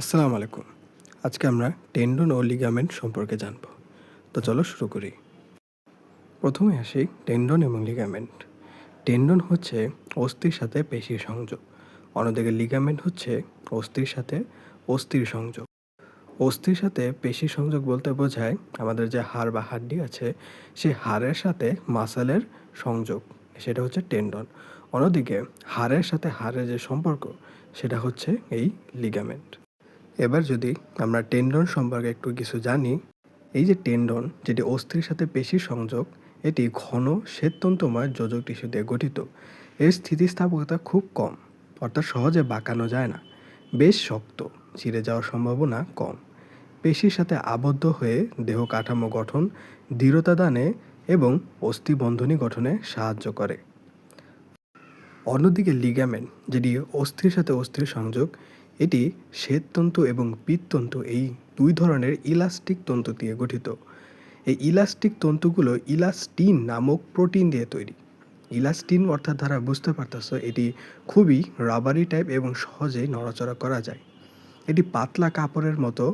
আসসালামু আলাইকুম। আজকে আমরা টেন্ডন ও লিগামেন্ট সম্পর্কে জানব। তো চলো শুরু করি। প্রথমে আসি টেন্ডন এবং লিগামেন্ট। টেন্ডন হচ্ছে অস্থির সাথে পেশির সংযোগ, অন্যদিকে লিগামেন্ট হচ্ছে অস্থির সাথে অস্থির সংযোগ। অস্থির সাথে পেশির সংযোগ বলতে বোঝায় আমাদের যে হাড় বা হাড্ডি আছে সেই হাড়ের সাথে মাসেলের সংযোগ, সেটা হচ্ছে টেন্ডন। অন্যদিকে হাড়ের সাথে হাড়ের যে সম্পর্ক সেটা হচ্ছে এই লিগামেন্ট। এবার যদি আমরা টেন্ডন সম্পর্কে একটু কিছু জানি, এই যে টেন্ডন যেটি অস্থির সাথে পেশির সংযোগ, এটি ঘন শ্বেততন্তুময় যোজক টিস্যু দিয়ে গঠিত। এর স্থিতিস্থাপকতা খুব কম, অর্থাৎ সহজে বাঁকানো যায় না, বেশ শক্ত, ছিঁড়ে যাওয়ার সম্ভাবনা কম। পেশির সাথে আবদ্ধ হয়ে দেহ কাঠামো গঠন, দৃঢ়তা দানে এবং অস্থিবন্ধনী গঠনে সাহায্য করে। অন্যদিকে লিগামেন্ট যেটি অস্থির সাথে অস্থির সংযোগ, এটি শ্বেততন্তু এবং পিত্ততন্তু এই দুই ধরনের ইলাস্টিক তন্তু দিয়ে গঠিত। এই ইলাস্টিক তন্তুগুলো ইলাস্টিন নামক প্রোটিন দিয়ে তৈরি। ইলাস্টিন অর্থাৎ দ্বারা বুঝতে পারতেছ এটি খুবই রাবারি টাইপ এবং সহজেই নড়াচড়া করা যায়। এটি পাতলা কাপড়ের মতো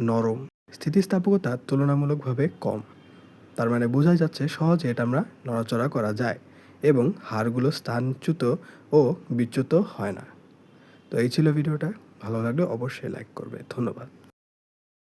নরম, স্থিতিস্থাপকতা তুলনামূলকভাবে কম। তার মানে বোঝাই যাচ্ছে সহজে এটা আমরা নড়াচড়া করা যায় এবং হাড়গুলো স্থানচ্যুত ও বিচ্যুত হয় না। তো এই ছিল ভিডিওটা। ভালো লাগলে অবশ্যই লাইক করবে। ধন্যবাদ।